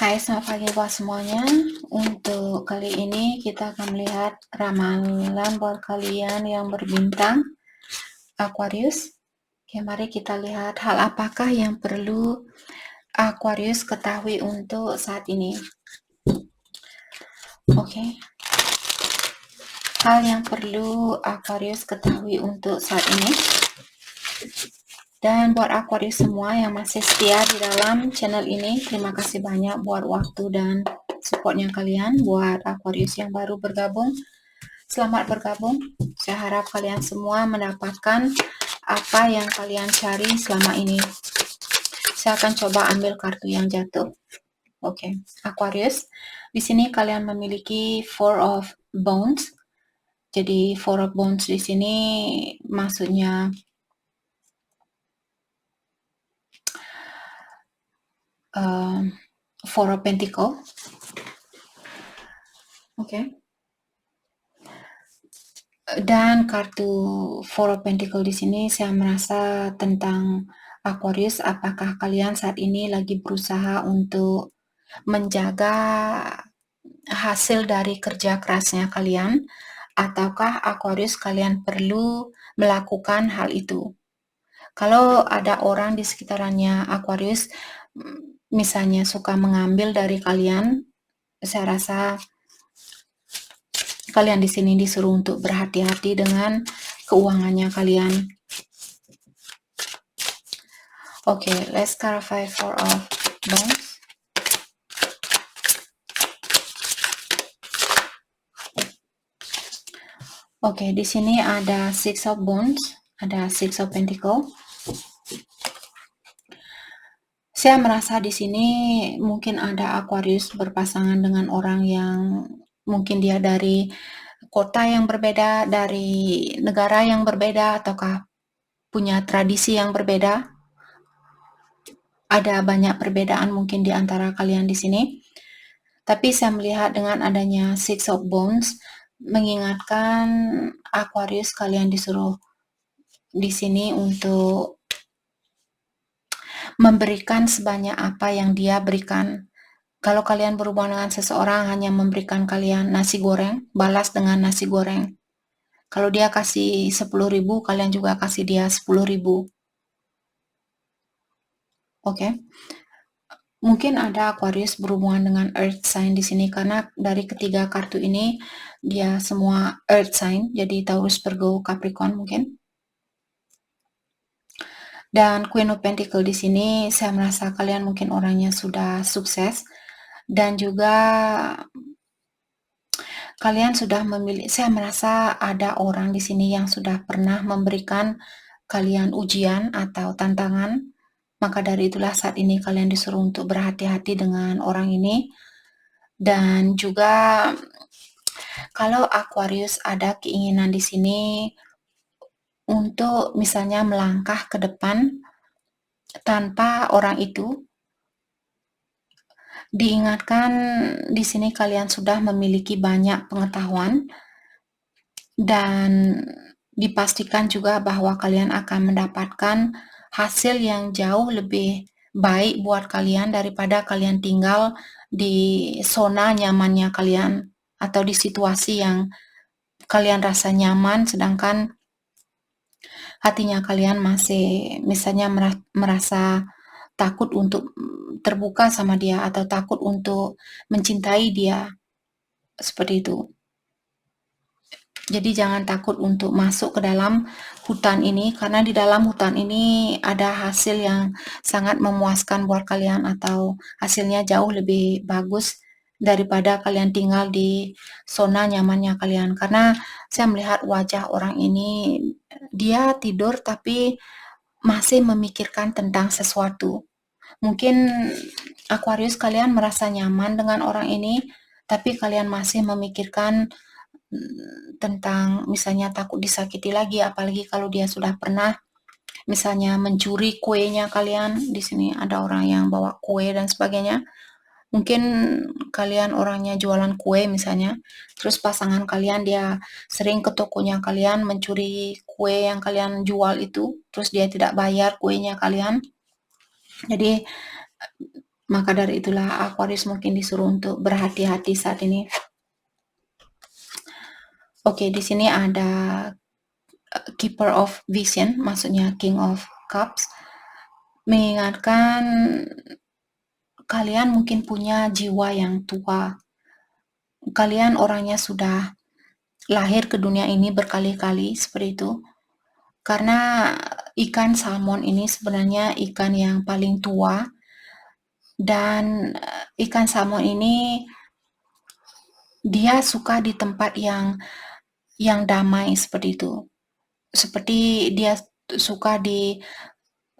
Hai, selamat pagi buat semuanya. Untuk kali ini kita akan melihat ramalan buat kalian yang berbintang Aquarius. Oke, mari kita lihat hal apakah yang perlu Aquarius ketahui untuk saat ini. Oke. Hal yang perlu Aquarius ketahui untuk saat ini. Dan buat Aquarius semua yang masih setia di dalam channel ini, terima kasih banyak buat waktu dan supportnya kalian. Buat Aquarius yang baru bergabung, selamat bergabung. Saya harap kalian semua mendapatkan apa yang kalian cari selama ini. Saya akan coba ambil kartu yang jatuh. Oke, Aquarius. Di sini kalian memiliki Four of Wands. Jadi Four of Wands di sini maksudnya Four of Pentacles. Oke. Dan kartu Four of Pentacles di sini saya merasa tentang Aquarius, apakah kalian saat ini lagi berusaha untuk menjaga hasil dari kerja kerasnya kalian, ataukah Aquarius kalian perlu melakukan hal itu? Kalau ada orang di sekitarannya Aquarius misalnya suka mengambil dari kalian, saya rasa kalian di sini disuruh untuk berhati-hati dengan keuangannya kalian. Oke, let's clarify Four of Wands. Oke, di sini ada Six of Wands, ada Six of Pentacles. Saya merasa di sini mungkin ada Aquarius berpasangan dengan orang yang mungkin dia dari kota yang berbeda, dari negara yang berbeda, ataukah punya tradisi yang berbeda. Ada banyak perbedaan mungkin di antara kalian di sini. Tapi saya melihat dengan adanya Six of Wands mengingatkan Aquarius kalian disuruh di sini untuk memberikan sebanyak apa yang dia berikan. Kalau kalian berhubungan dengan seseorang hanya memberikan kalian nasi goreng, balas dengan nasi goreng. Kalau dia kasih 10.000, kalian juga kasih dia 10.000. Oke. Mungkin ada Aquarius berhubungan dengan Earth sign di sini karena dari ketiga kartu ini dia semua Earth sign, jadi Taurus, Virgo, Capricorn mungkin. Dan Queen of Pentacles di sini saya merasa kalian mungkin orangnya sudah sukses dan juga kalian sudah memilih. Saya merasa ada orang di sini yang sudah pernah memberikan kalian ujian atau tantangan. Maka dari itulah saat ini kalian disuruh untuk berhati-hati dengan orang ini. Dan juga kalau Aquarius ada keinginan di sini untuk misalnya melangkah ke depan tanpa orang itu, diingatkan di sini kalian sudah memiliki banyak pengetahuan dan dipastikan juga bahwa kalian akan mendapatkan hasil yang jauh lebih baik buat kalian daripada kalian tinggal di zona nyamannya kalian atau di situasi yang kalian rasa nyaman sedangkan hatinya kalian masih misalnya merasa takut untuk terbuka sama dia atau takut untuk mencintai dia, seperti itu. Jadi jangan takut untuk masuk ke dalam hutan ini karena di dalam hutan ini ada hasil yang sangat memuaskan buat kalian atau hasilnya jauh lebih bagus daripada kalian tinggal di zona nyamannya kalian. Karena saya melihat wajah orang ini, dia tidur tapi masih memikirkan tentang sesuatu. Mungkin Aquarius kalian merasa nyaman dengan orang ini, tapi kalian masih memikirkan tentang misalnya takut disakiti lagi, apalagi kalau dia sudah pernah misalnya mencuri kuenya kalian. Di sini ada orang yang bawa kue dan sebagainya. Mungkin kalian orangnya jualan kue misalnya, terus pasangan kalian dia sering ke tokonya kalian mencuri kue yang kalian jual itu, terus dia tidak bayar kuenya kalian. Jadi Maka dari itulah Aquarius mungkin disuruh untuk berhati-hati saat ini. Oke, di sini ada Keeper of Vision, maksudnya King of Cups, mengingatkan kalian mungkin punya jiwa yang tua. Kalian orangnya sudah lahir ke dunia ini berkali-kali seperti itu. Karena ikan salmon ini sebenarnya ikan yang paling tua, dan ikan salmon ini dia suka di tempat yang damai seperti itu. Seperti dia suka di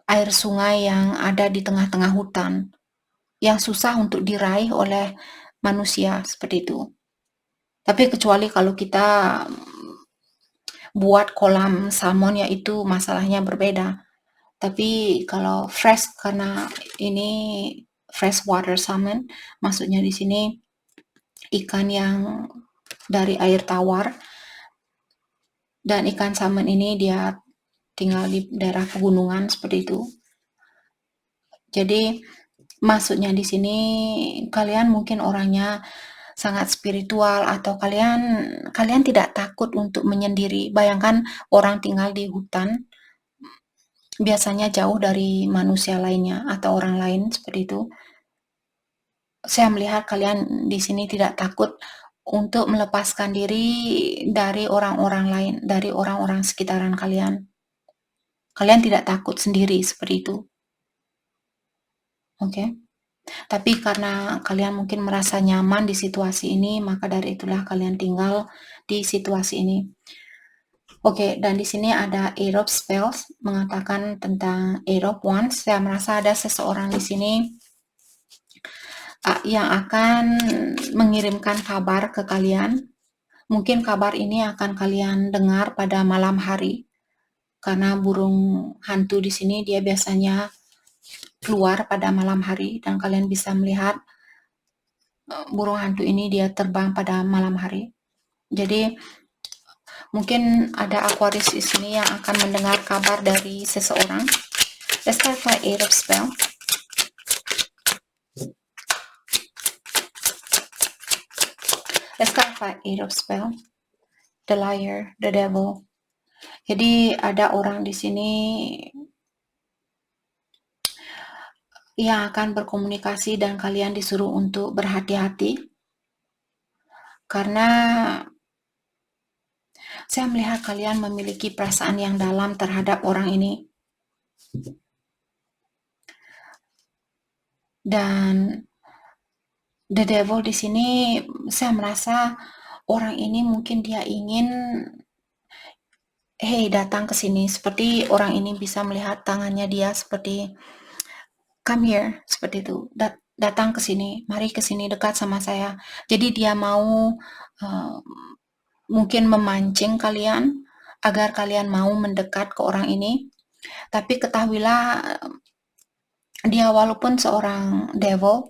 air sungai yang ada di tengah-tengah hutan, yang susah untuk diraih oleh manusia seperti itu. Tapi kecuali kalau kita buat kolam salmon, ya itu masalahnya berbeda. Tapi kalau fresh, karena ini fresh water salmon, maksudnya di sini ikan yang dari air tawar, dan ikan salmon ini dia tinggal di daerah pegunungan seperti itu. Jadi maksudnya di sini kalian mungkin orangnya sangat spiritual, atau kalian tidak takut untuk menyendiri. Bayangkan orang tinggal di hutan biasanya jauh dari manusia lainnya atau orang lain seperti itu. Saya melihat kalian di sini tidak takut untuk melepaskan diri dari orang-orang lain, dari orang-orang sekitaran kalian. Kalian tidak takut sendiri seperti itu. Oke. Tapi karena kalian mungkin merasa nyaman di situasi ini, maka dari itulah kalian tinggal di situasi ini. Oke, dan di sini ada Eight of Spells mengatakan tentang Eight of Wands. Saya merasa ada seseorang di sini yang akan mengirimkan kabar ke kalian. Mungkin kabar ini akan kalian dengar pada malam hari, karena burung hantu di sini dia biasanya keluar pada malam hari, dan kalian bisa melihat burung hantu ini dia terbang pada malam hari. Jadi mungkin ada Aquarius di sini yang akan mendengar kabar dari seseorang. Let's start by Eight of Spell. Let's start by Eight of Spell. The Liar, the Devil. Jadi ada orang di sini yang akan berkomunikasi, dan kalian disuruh untuk berhati-hati. Karena saya melihat kalian memiliki perasaan yang dalam terhadap orang ini. Dan the devil di sini saya merasa orang ini mungkin dia ingin datang ke sini, seperti orang ini bisa melihat tangannya dia seperti come here, seperti itu. Datang ke sini, mari ke sini dekat sama saya. Jadi dia mau mungkin memancing kalian agar kalian mau mendekat ke orang ini. Tapi ketahuilah dia walaupun seorang devil,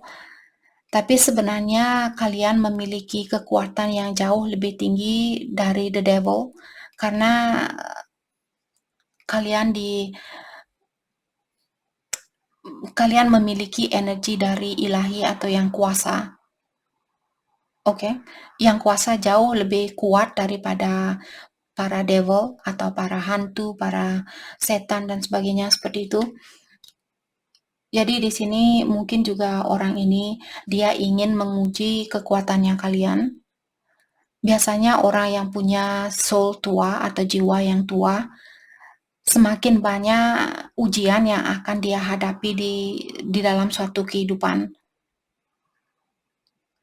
tapi sebenarnya kalian memiliki kekuatan yang jauh lebih tinggi dari the devil, karena kalian memiliki energi dari ilahi atau yang kuasa. Oke, yang kuasa jauh lebih kuat daripada para devil atau para hantu, para setan dan sebagainya seperti itu. Jadi di sini mungkin juga orang ini dia ingin menguji kekuatannya kalian. Biasanya orang yang punya soul tua atau jiwa yang tua, semakin banyak ujian yang akan dia hadapi di dalam suatu kehidupan.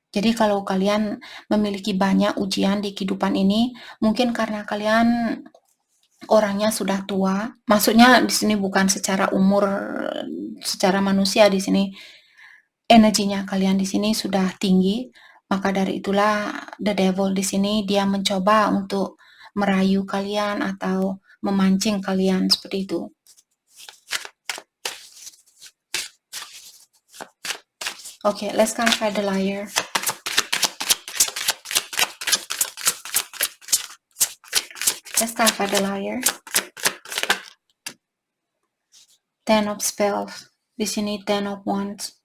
Jadi kalau kalian memiliki banyak ujian di kehidupan ini, mungkin karena kalian orangnya sudah tua. Maksudnya di sini bukan secara umur, secara manusia di sini. Energinya kalian di sini sudah tinggi, maka dari itulah the devil di sini dia mencoba untuk merayu kalian atau memancing kalian seperti itu. Okay, let's clarify the liar. Let's clarify the liar. Ten of Spells. Di sini Ten of Wands.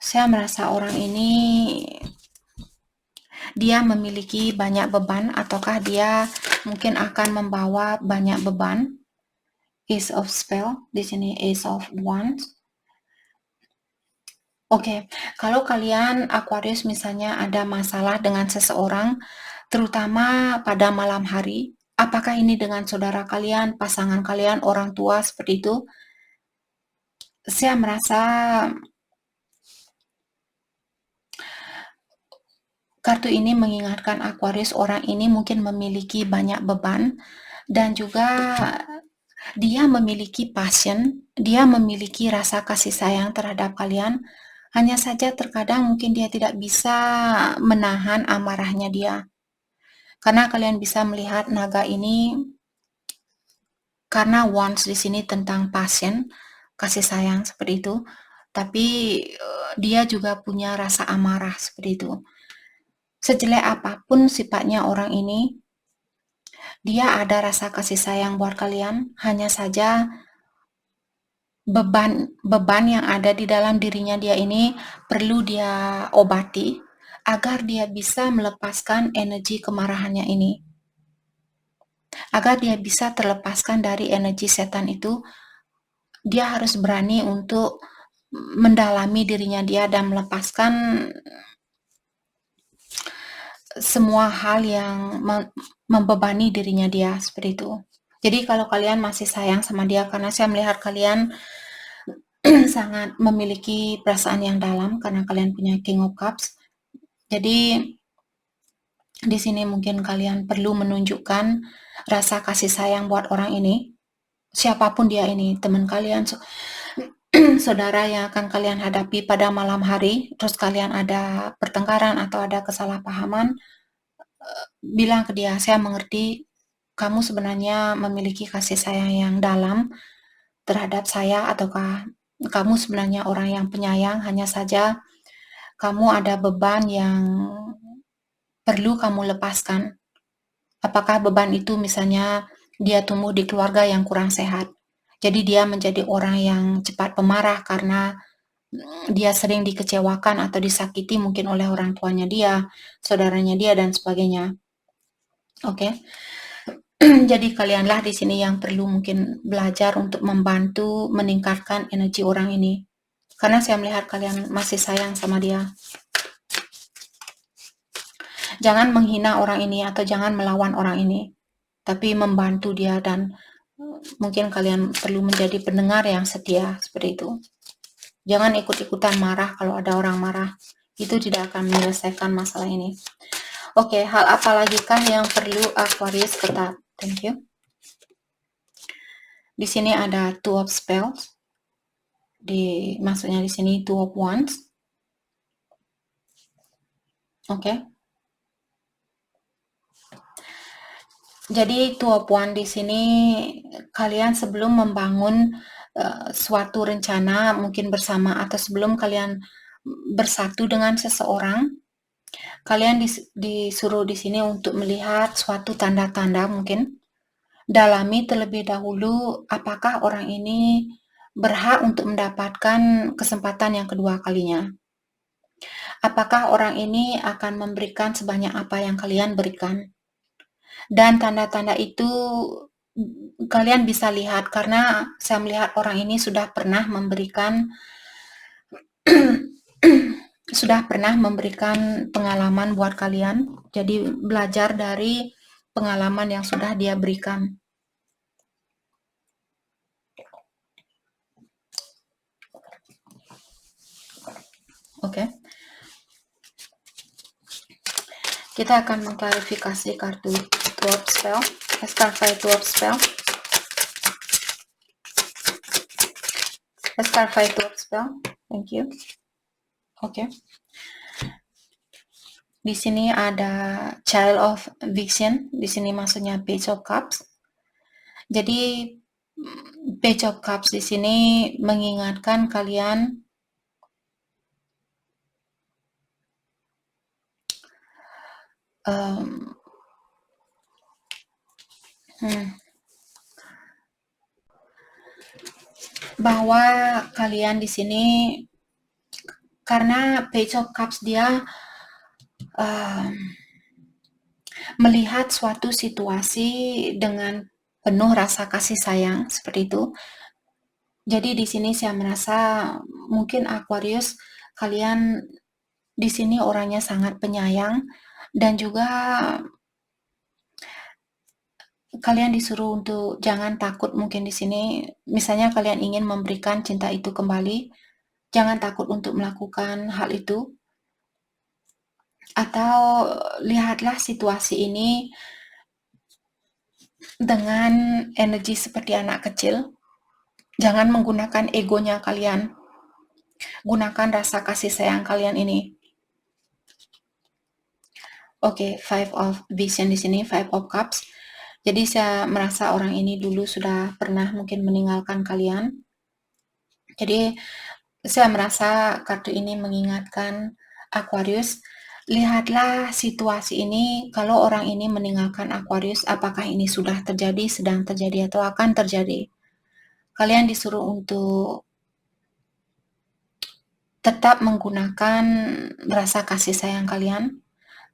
Saya merasa orang ini dia memiliki banyak beban, ataukah dia mungkin akan membawa banyak beban. Ace of Spell, di sini Ace of Wands. Oke, kalau kalian Aquarius misalnya ada masalah dengan seseorang, terutama pada malam hari, apakah ini dengan saudara kalian, pasangan kalian, orang tua, seperti itu? Saya merasa kartu ini mengingatkan Aquarius, orang ini mungkin memiliki banyak beban, dan juga dia memiliki passion, dia memiliki rasa kasih sayang terhadap kalian. Hanya saja terkadang mungkin dia tidak bisa menahan amarahnya dia. Karena kalian bisa melihat naga ini, karena wands di sini tentang passion, kasih sayang seperti itu, tapi dia juga punya rasa amarah seperti itu. Sejelek apapun sifatnya orang ini, dia ada rasa kasih sayang buat kalian, hanya saja beban yang ada di dalam dirinya dia ini perlu dia obati agar dia bisa melepaskan energi kemarahannya ini. Agar dia bisa terlepaskan dari energi setan itu, dia harus berani untuk mendalami dirinya dia dan melepaskan semua hal yang membebani dirinya dia, seperti itu. Jadi kalau kalian masih sayang sama dia, karena saya melihat kalian sangat memiliki perasaan yang dalam karena kalian punya King of Cups. Jadi di sini mungkin kalian perlu menunjukkan rasa kasih sayang buat orang ini. Siapapun dia ini, teman kalian, saudara yang akan kalian hadapi pada malam hari, terus kalian ada pertengkaran atau ada kesalahpahaman, bilang ke dia, saya mengerti kamu sebenarnya memiliki kasih sayang yang dalam terhadap saya, ataukah kamu sebenarnya orang yang penyayang, hanya saja kamu ada beban yang perlu kamu lepaskan. Apakah beban itu misalnya dia tumbuh di keluarga yang kurang sehat, jadi dia menjadi orang yang cepat pemarah karena dia sering dikecewakan atau disakiti mungkin oleh orang tuanya dia, saudaranya dia, dan sebagainya. Oke. Jadi kalianlah di sini yang perlu mungkin belajar untuk membantu meningkatkan energi orang ini. Karena saya melihat kalian masih sayang sama dia. Jangan menghina orang ini atau jangan melawan orang ini, tapi membantu dia, dan mungkin kalian perlu menjadi pendengar yang setia, seperti itu. Jangan ikut-ikutan marah kalau ada orang marah. Itu tidak akan menyelesaikan masalah ini. Oke, hal apa lagi kah yang perlu Aquarius ketahui? Thank you. Di sini ada Two of Spells. Maksudnya di sini Two of Wands. Oke. Jadi Two of Wands di sini, kalian sebelum membangun suatu rencana mungkin bersama, atau sebelum kalian bersatu dengan seseorang, kalian disuruh di sini untuk melihat suatu tanda-tanda mungkin. Dalami terlebih dahulu apakah orang ini berhak untuk mendapatkan kesempatan yang kedua kalinya. Apakah orang ini akan memberikan sebanyak apa yang kalian berikan. Dan tanda-tanda itu kalian bisa lihat karena saya melihat orang ini sudah pernah memberikan pengalaman buat kalian. Jadi belajar dari pengalaman yang sudah dia berikan. Oke. Kita akan mengklarifikasi kartu Two of Spell. Let's clarify Two of Spell. Let's clarify Two of Spell. Thank you. Oke. Di sini ada Child of Vision. Di sini maksudnya Page of Cups. Jadi Page of Cups di sini mengingatkan kalian bahwa kalian di sini Karena Page of Cups dia melihat suatu situasi dengan penuh rasa kasih sayang seperti itu. Jadi di sini saya merasa mungkin Aquarius, kalian di sini orangnya sangat penyayang dan juga kalian disuruh untuk jangan takut mungkin di sini. Misalnya kalian ingin memberikan cinta itu kembali, jangan takut untuk melakukan hal itu. Atau lihatlah situasi ini dengan energi seperti anak kecil. Jangan menggunakan egonya kalian. Gunakan rasa kasih sayang kalian ini. Oke, Five of Vision di sini, Five of Cups. Jadi saya merasa orang ini dulu sudah pernah mungkin meninggalkan kalian. Jadi saya merasa kartu ini mengingatkan Aquarius, lihatlah situasi ini, kalau orang ini meninggalkan Aquarius, apakah ini sudah terjadi, sedang terjadi, atau akan terjadi. Kalian disuruh untuk tetap menggunakan rasa kasih sayang kalian,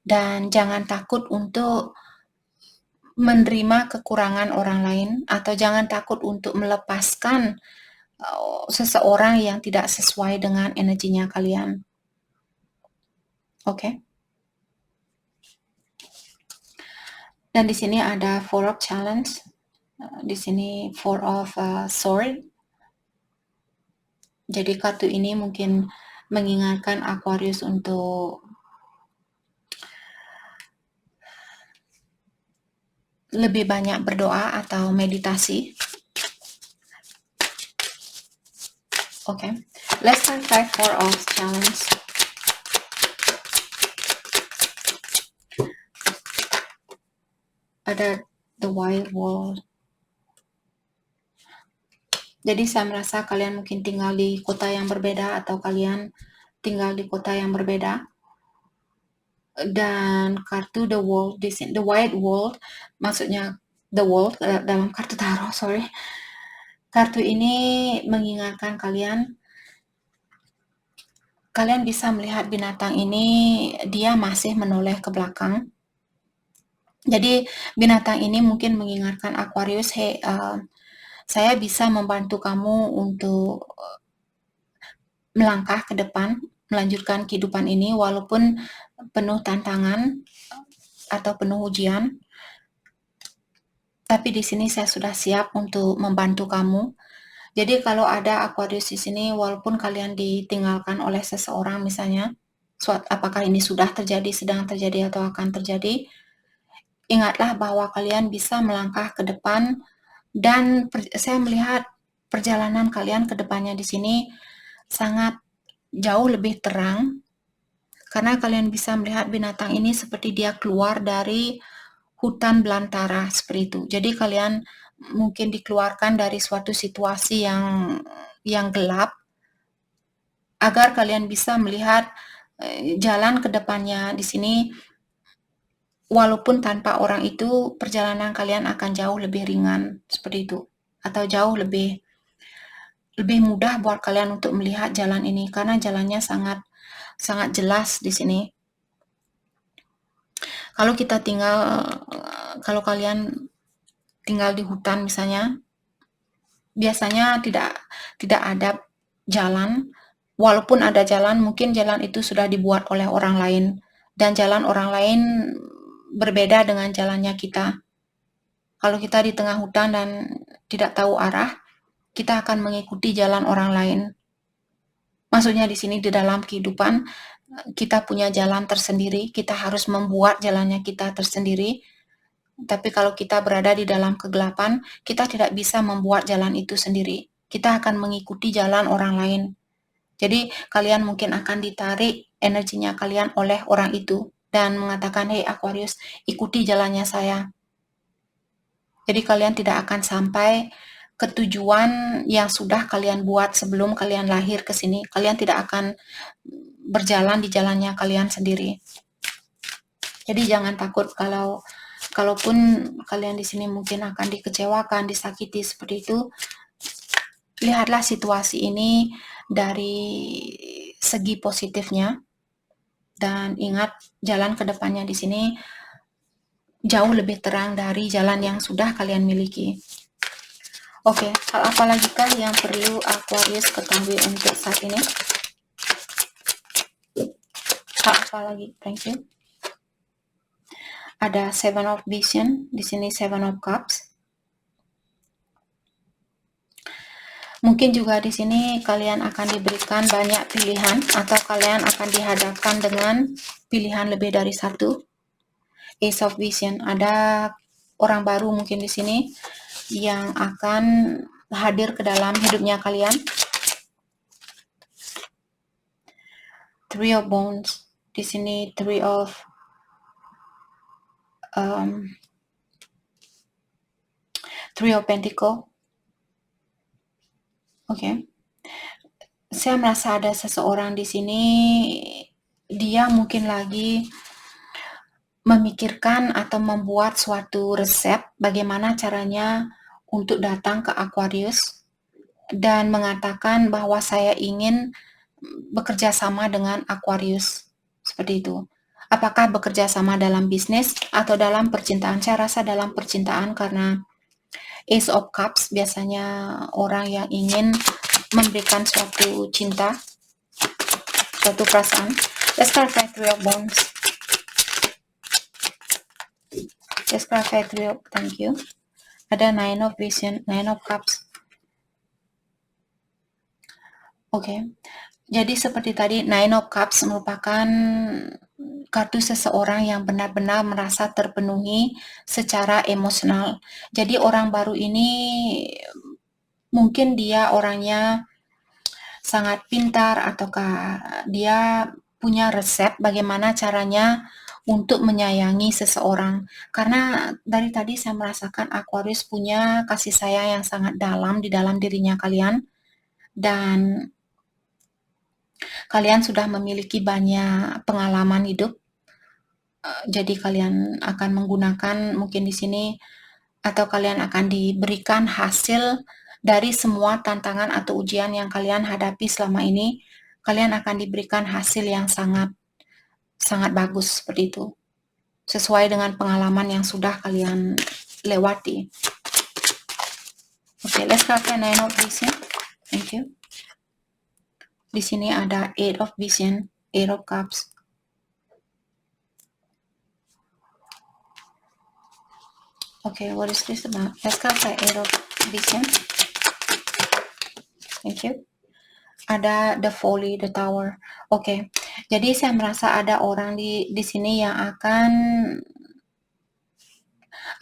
dan jangan takut untuk menerima kekurangan orang lain, atau jangan takut untuk melepaskan seseorang yang tidak sesuai dengan energinya kalian. Oke. Dan di sini ada Four of Challenge. Di sini Four of Sword. Jadi kartu ini mungkin mengingatkan Aquarius untuk lebih banyak berdoa atau meditasi. Okay, let's try Four of Challenge. Ada The Wild World. Jadi saya merasa kalian mungkin tinggal di kota yang berbeda atau kalian tinggal di kota yang berbeda. Dan kartu The World, The Wild World, maksudnya The World dalam kartu tarot, sorry. Kartu ini mengingatkan kalian bisa melihat binatang ini, dia masih menoleh ke belakang. Jadi binatang ini mungkin mengingatkan Aquarius, hey, saya bisa membantu kamu untuk melangkah ke depan, melanjutkan kehidupan ini walaupun penuh tantangan atau penuh ujian. Tapi di sini saya sudah siap untuk membantu kamu. Jadi kalau ada Aquarius di sini, walaupun kalian ditinggalkan oleh seseorang misalnya, apakah ini sudah terjadi, sedang terjadi, atau akan terjadi, ingatlah bahwa kalian bisa melangkah ke depan. Dan saya melihat perjalanan kalian ke depannya di sini sangat jauh lebih terang, karena kalian bisa melihat binatang ini seperti dia keluar dari hutan belantara seperti itu. Jadi kalian mungkin dikeluarkan dari suatu situasi yang gelap, agar kalian bisa melihat jalan ke depannya di sini. Walaupun tanpa orang itu, perjalanan kalian akan jauh lebih ringan seperti itu, atau jauh lebih mudah buat kalian untuk melihat jalan ini, karena jalannya sangat jelas di sini. Kalau kalian tinggal di hutan misalnya, biasanya tidak ada jalan. Walaupun ada jalan, mungkin jalan itu sudah dibuat oleh orang lain, dan jalan orang lain berbeda dengan jalannya kita. Kalau kita di tengah hutan dan tidak tahu arah, kita akan mengikuti jalan orang lain. Maksudnya di sini di dalam kehidupan, kita punya jalan tersendiri, kita harus membuat jalannya kita tersendiri. Tapi kalau kita berada di dalam kegelapan, kita tidak bisa membuat jalan itu sendiri. Kita akan mengikuti jalan orang lain. Jadi kalian mungkin akan ditarik energinya kalian oleh orang itu dan mengatakan, hey Aquarius, ikuti jalannya saya. Jadi kalian tidak akan sampai ke tujuan yang sudah kalian buat sebelum kalian lahir ke sini. Kalian tidak akan berjalan di jalannya kalian sendiri. Jadi jangan takut kalaupun kalian di sini mungkin akan dikecewakan, disakiti seperti itu. Lihatlah situasi ini dari segi positifnya, dan ingat jalan ke depannya di sini jauh lebih terang dari jalan yang sudah kalian miliki. Oke, hal apa lagi kah yang perlu Aquarius ketahui untuk saat ini? Hal apa lagi? Thank you. Ada Seven of Vision, di sini Seven of Cups. Mungkin juga di sini kalian akan diberikan banyak pilihan atau kalian akan dihadapkan dengan pilihan lebih dari satu. Ace of Vision, ada orang baru mungkin di sini yang akan hadir ke dalam hidupnya kalian. Three of Wands, di sini Three of Pentacle. Oke. Saya merasa ada seseorang di sini, dia mungkin lagi memikirkan atau membuat suatu resep bagaimana caranya untuk datang ke Aquarius dan mengatakan bahwa saya ingin bekerja sama dengan Aquarius. Seperti itu. Apakah bekerja sama dalam bisnis atau dalam percintaan? Saya rasa dalam percintaan, karena Ace of Cups biasanya orang yang ingin memberikan suatu cinta, suatu perasaan. Let's clarify Three of Wands. Let's clarify Three of, thank you. Ada Nine of Vision, Nine of Cups. Oke. Jadi seperti tadi, Nine of Cups merupakan kartu seseorang yang benar-benar merasa terpenuhi secara emosional. Jadi orang baru ini mungkin dia orangnya sangat pintar, ataukah dia punya resep bagaimana caranya untuk menyayangi seseorang. Karena dari tadi saya merasakan Aquarius punya kasih sayang yang sangat dalam di dalam dirinya kalian, dan kalian sudah memiliki banyak pengalaman hidup. Jadi kalian akan menggunakan mungkin di sini, atau kalian akan diberikan hasil dari semua tantangan atau ujian yang kalian hadapi selama ini. Kalian akan diberikan hasil yang sangat bagus seperti itu, sesuai dengan pengalaman yang sudah kalian lewati. Oke, let's clarify Nine of Vision. Thank you. Di sini ada Eight of Vision, Eight of Cups. Okay, what is this about? Let's clarify Eight of Vision. Thank you. Ada The Folly, The Tower. Oke, jadi saya merasa ada orang di sini yang akan,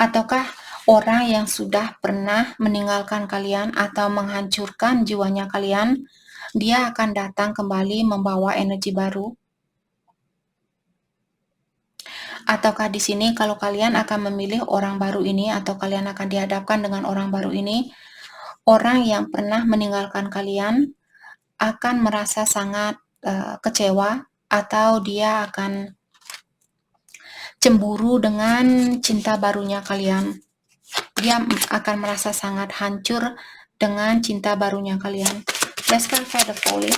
ataukah orang yang sudah pernah meninggalkan kalian atau menghancurkan jiwanya kalian, dia akan datang kembali membawa energi baru. Ataukah di sini kalau kalian akan memilih orang baru ini, atau kalian akan dihadapkan dengan orang baru ini, orang yang pernah meninggalkan kalian akan merasa sangat kecewa, atau dia akan cemburu dengan cinta barunya kalian. Dia akan merasa sangat hancur dengan cinta barunya kalian. Let's clarify The Folly.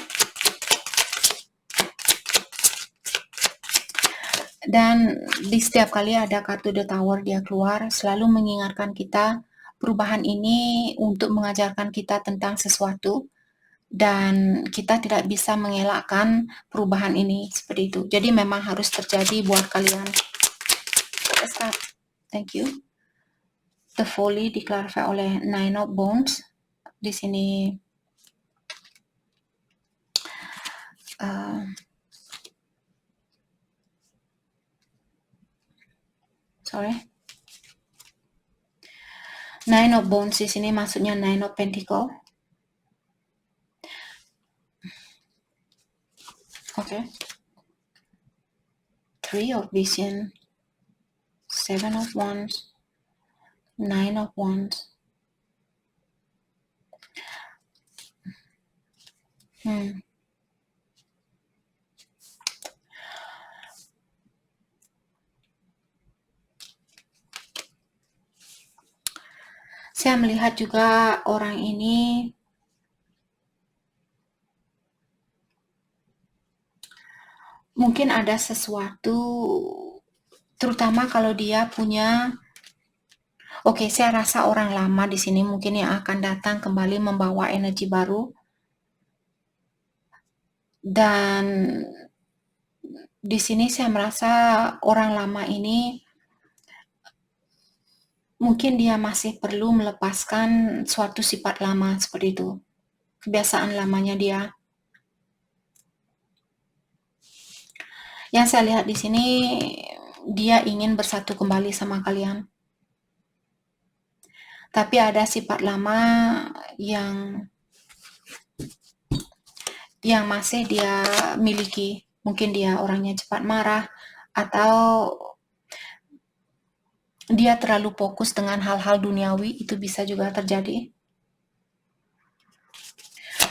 Dan di setiap kali ada kartu The Tower dia keluar, selalu mengingatkan kita perubahan ini untuk mengajarkan kita tentang sesuatu, dan kita tidak bisa mengelakkan perubahan ini seperti itu. Jadi memang harus terjadi buat kalian. Let's start. Thank you. The Folly diklarify oleh Nine of Wands. Di sini Nine of Wands di sini maksudnya Nine of Pentacle. Okay. Three of Vision, Seven of Wands, Nine of Wands. Saya melihat juga orang ini mungkin ada sesuatu, terutama kalau dia punya, oke, saya rasa orang lama di sini mungkin yang akan datang kembali membawa energi baru, dan di sini saya merasa orang lama ini mungkin dia masih perlu melepaskan suatu sifat lama seperti itu, kebiasaan lamanya dia. Yang saya lihat di sini, dia ingin bersatu kembali sama kalian. Tapi ada sifat lama yang masih dia miliki. Mungkin dia orangnya cepat marah, atau dia terlalu fokus dengan hal-hal duniawi, itu bisa juga terjadi.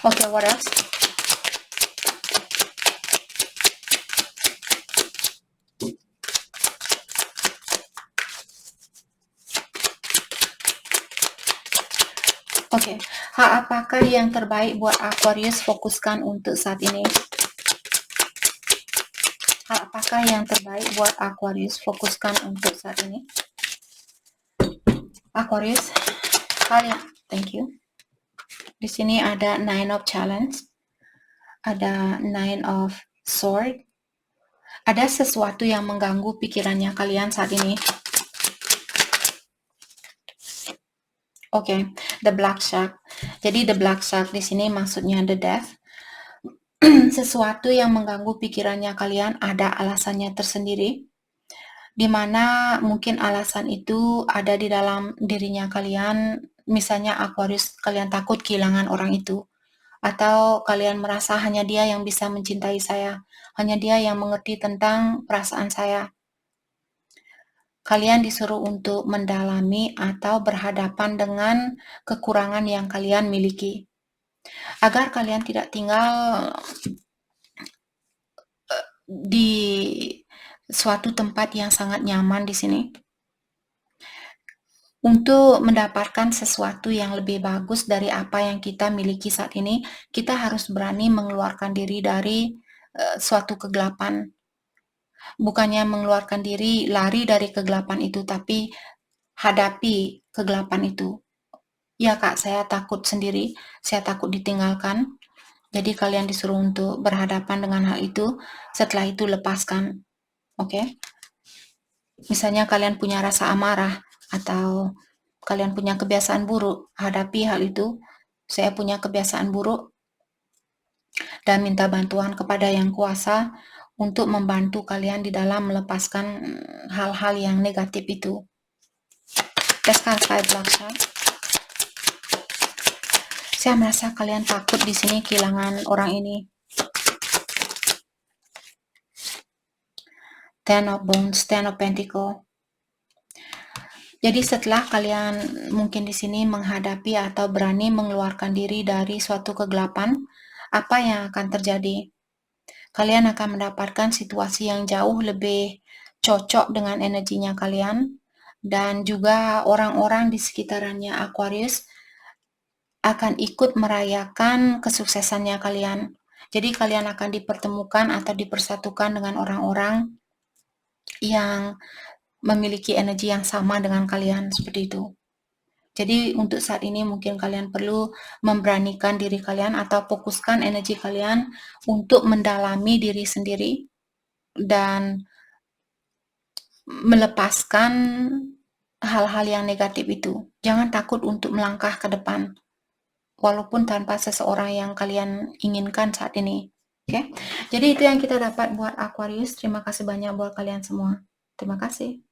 Oke, what else? Oke, hal apakah yang terbaik buat Aquarius fokuskan untuk saat ini? Hal apakah yang terbaik buat Aquarius fokuskan untuk saat ini? Aquarius, thank you. Di sini ada Nine of Challenge, ada Nine of Sword. Ada sesuatu yang mengganggu pikirannya kalian saat ini. Oke, the Black Shark. Jadi the Black Shark di sini maksudnya the Death. Sesuatu yang mengganggu pikirannya kalian ada alasannya tersendiri, di mana mungkin alasan itu ada di dalam dirinya kalian. Misalnya Aquarius, kalian takut kehilangan orang itu, atau kalian merasa hanya dia yang bisa mencintai saya, hanya dia yang mengerti tentang perasaan saya. Kalian disuruh untuk mendalami atau berhadapan dengan kekurangan yang kalian miliki, agar kalian tidak tinggal di suatu tempat yang sangat nyaman di sini. Untuk mendapatkan sesuatu yang lebih bagus dari apa yang kita miliki saat ini, kita harus berani mengeluarkan diri dari suatu kegelapan. Bukannya mengeluarkan diri, lari dari kegelapan itu, tapi hadapi kegelapan itu. Ya Kak, saya takut sendiri, saya takut ditinggalkan. Jadi kalian disuruh untuk berhadapan dengan hal itu, setelah itu lepaskan. Oke? Misalnya kalian punya rasa amarah, atau kalian punya kebiasaan buruk, hadapi hal itu. Saya punya kebiasaan buruk, dan minta bantuan kepada Yang Kuasa untuk membantu kalian di dalam melepaskan hal-hal yang negatif itu. Descartes 5 Black Shark. Saya merasa kalian takut di sini kehilangan orang ini. Ten of Wands, Ten of Pentacles. Jadi setelah kalian mungkin di sini menghadapi atau berani mengeluarkan diri dari suatu kegelapan, apa yang akan terjadi? Kalian akan mendapatkan situasi yang jauh lebih cocok dengan energinya kalian, dan juga orang-orang di sekitarannya Aquarius akan ikut merayakan kesuksesannya kalian. Jadi kalian akan dipertemukan atau dipersatukan dengan orang-orang yang memiliki energi yang sama dengan kalian, seperti itu. Jadi untuk saat ini mungkin kalian perlu memberanikan diri kalian atau fokuskan energi kalian untuk mendalami diri sendiri dan melepaskan hal-hal yang negatif itu. Jangan takut untuk melangkah ke depan, walaupun tanpa seseorang yang kalian inginkan saat ini. Oke, jadi itu yang kita dapat buat Aquarius. Terima kasih banyak buat kalian semua. Terima kasih.